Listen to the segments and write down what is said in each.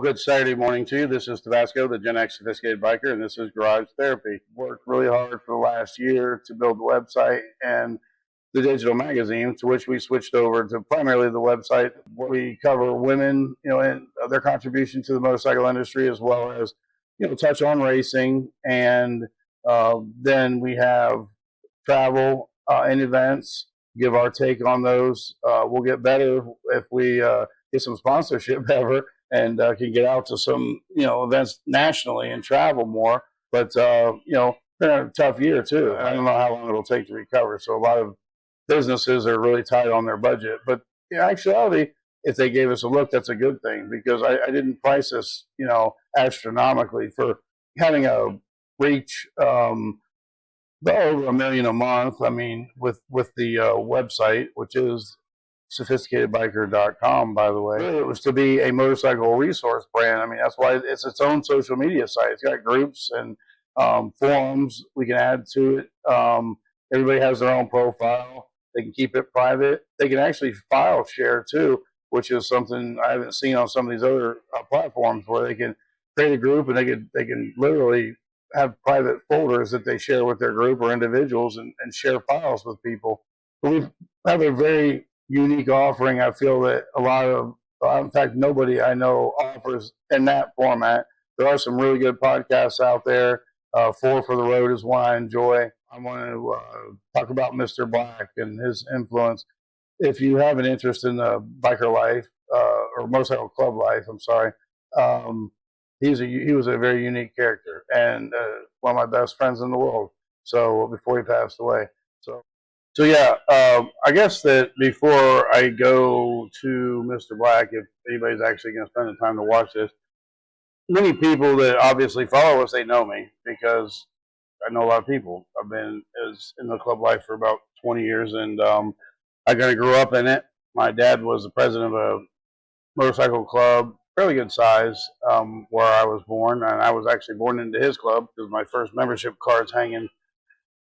good Saturday morning to you. This is Tabasco, the Gen X Sophisticated Biker, and this is Garage Therapy. Worked really hard for the last year to build the website and the digital magazine, to which we switched over to primarily the website, where we cover women, and their contribution to the motorcycle industry, as well as, touch on racing. And then we have travel and events, give our take on those. We'll get better if we get some sponsorship ever and can get out to some, events nationally and travel more. But, been a tough year too. I don't know how long it'll take to recover. So a lot of businesses are really tight on their budget. But in actuality, if they gave us a look, that's a good thing, because I didn't price this, astronomically for having a reach over 1 million a month. I mean, with the website, which is sophisticatedbiker.com, by the way. It was to be a motorcycle resource brand. I mean, that's why it's its own social media site. It's got groups and forums we can add to it. Everybody has their own profile. They can keep it private. They can actually file share too, which is something I haven't seen on some of these other platforms, where they can create a group and they can literally have private folders that they share with their group or individuals, and share files with people. But we have a very unique offering. I feel that a lot of, in fact, nobody I know offers in that format. There are some really good podcasts out there. Four for the Road is one I enjoy. I want to talk about Mr. Black and his influence. If you have an interest in biker life, or motorcycle club life, I'm sorry, he was a very unique character, and one of my best friends in the world. So before he passed away. So yeah, I guess that before I go to Mr. Black, if anybody's actually going to spend the time to watch this, many people that obviously follow us, they know me, because I know a lot of people. I've been in the club life for about 20 years, and I kind of grew up in it. My dad was the president of a motorcycle club, fairly good size, where I was born, and I was actually born into his club, because my first membership card's hanging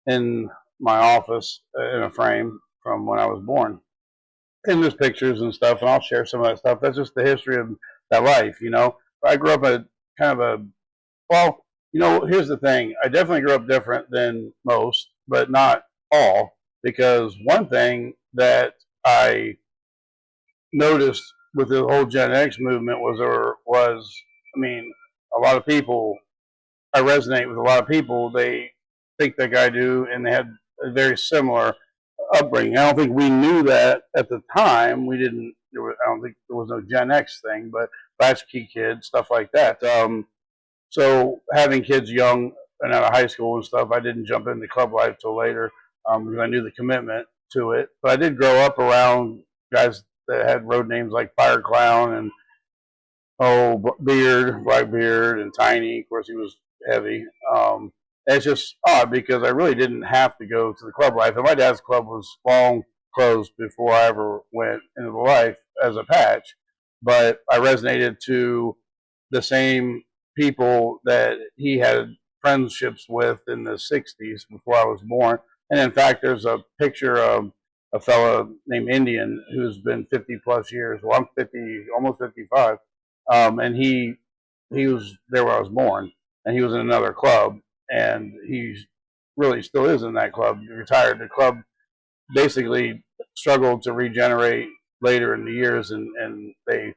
in my office in a frame from when I was born. And there's pictures and stuff, and I'll share some of that stuff. That's just the history of that life, I grew up a kind of a, well, here's the thing. I definitely grew up different than most, but not all, because one thing that I noticed with the whole Gen X movement was, I mean, a lot of people, I resonate with a lot of people. They think like I do, and they had a very similar upbringing. I don't think we knew that at the time. I don't think there was no Gen X thing, but latchkey kids, stuff like that. So having kids young and out of high school and stuff, I didn't jump into club life till later, because I knew the commitment to it. But I did grow up around guys that had road names like Fire Clown and Blackbeard, and Tiny. Of course, he was heavy. It's just odd, because I really didn't have to go to the club life. And my dad's club was long closed before I ever went into the life as a patch. But I resonated to the same people that he had friendships with in the 60s before I was born. And in fact, there's a picture of a fellow named Indian who's been 50 plus years. Well, I'm 50, almost 55. And he was there where I was born, and he was in another club. And he really still is in that club. He retired. The club basically struggled to regenerate later in the years, and they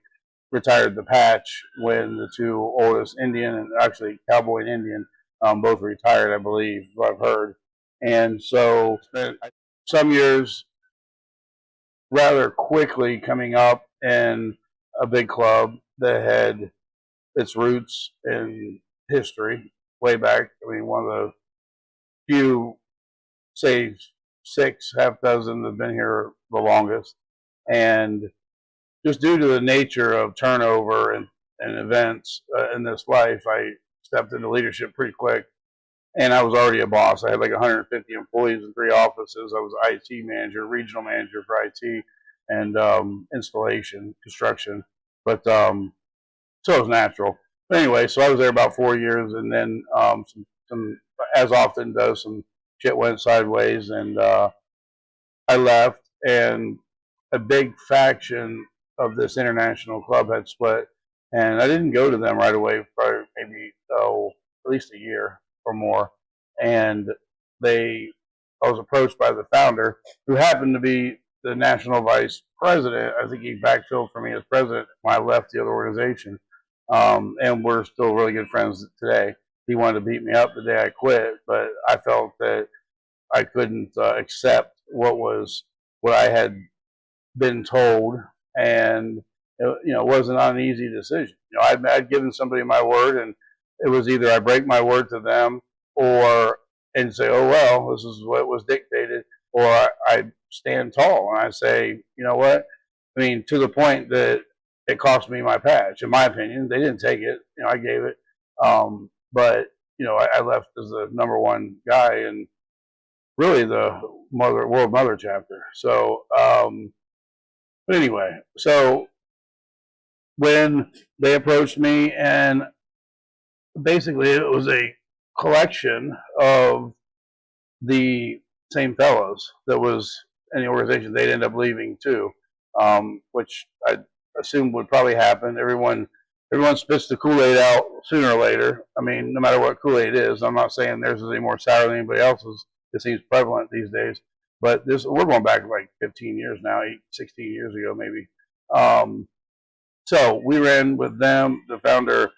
retired the patch when the two oldest, Indian and actually Cowboy and Indian, both retired, I believe, what I've heard. And so spent some years rather quickly coming up in a big club that had its roots in history way back. I mean, one of the few, say, half dozen that have been here the longest. And just due to the nature of turnover and events in this life, I stepped into leadership pretty quick. And I was already a boss. I had like 150 employees in 3 offices. I was IT manager, regional manager for IT, and installation, construction. But so it was natural. But anyway, so I was there about 4 years, and then some as often does, some shit went sideways, and I left, and a big faction of this international club had split And I didn't go to them right away, probably maybe at least a year or more. And I was approached by the founder, who happened to be the national vice president. I think he backfilled for me as president when I left the other organization. And we're still really good friends today. He wanted to beat me up the day I quit, but I felt that I couldn't accept what I had been told, and it wasn't an easy decision. I'd given somebody my word, and it was either I break my word to them, and say, oh well, this is what was dictated, or I stand tall and I say, you know what? I mean, to the point that it cost me my patch. In my opinion, they didn't take it. I gave it, but I left as the number one guy and really the World Mother chapter. So, but anyway, so when they approached me, and basically it was a collection of the same fellows that was in the organization. They'd end up leaving too, which I assumed would probably happen. Everyone spits the Kool-Aid out sooner or later. I mean, no matter what Kool-Aid is. I'm not saying theirs is any more sour than anybody else's. It seems prevalent these days. But we're going back like 15 years now, 16 years ago maybe. So we ran with them. The founder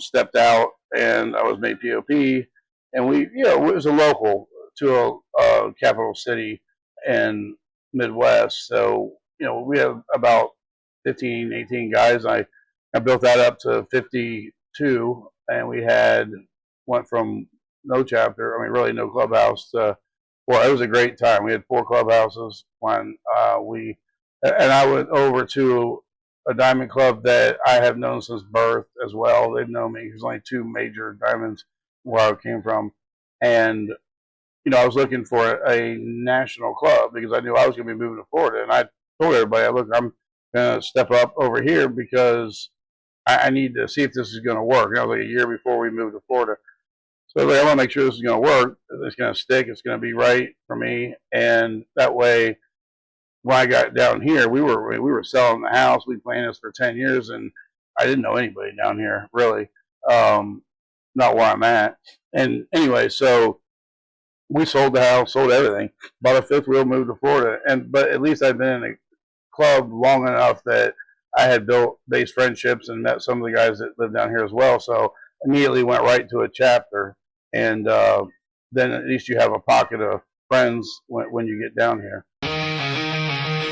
stepped out, and I was made POP. And it was a local to a capital city in Midwest. So, we have about 15, 18 guys. I built that up to 52, and we went from no chapter, really no clubhouse, to, well, it was a great time. We had 4 clubhouses when and I went over to a diamond club that I have known since birth as well. They've known me. There's only 2 major diamonds where I came from. And, I was looking for a national club because I knew I was going to be moving to Florida. And I told everybody, look, I'm going to step up over here because I need to see if this is going to work. That was like a year before we moved to Florida. So I want to make sure this is going to work. It's going to stick. It's going to be right for me. And that way, when I got down here, we were selling the house. We planned this for 10 years, and I didn't know anybody down here, really. Not where I'm at. And anyway, so we sold the house, sold everything, bought a 5th wheel, moved to Florida. But at least I've been in a club long enough that I had built base friendships and met some of the guys that live down here as well. So immediately went right to a chapter, and then at least you have a pocket of friends when you get down here.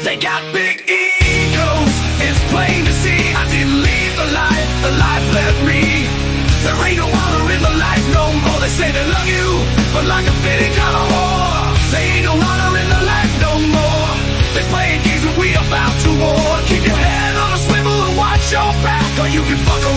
They got big egos, it's plain to see. I didn't leave the life left me. There ain't no honor in the life no more. They say they love you, but like a fitting kind of whore. There ain't no honor in the life no more. They playing games and we about to war. Keep your head on a swivel and watch your back, or you can fuck around.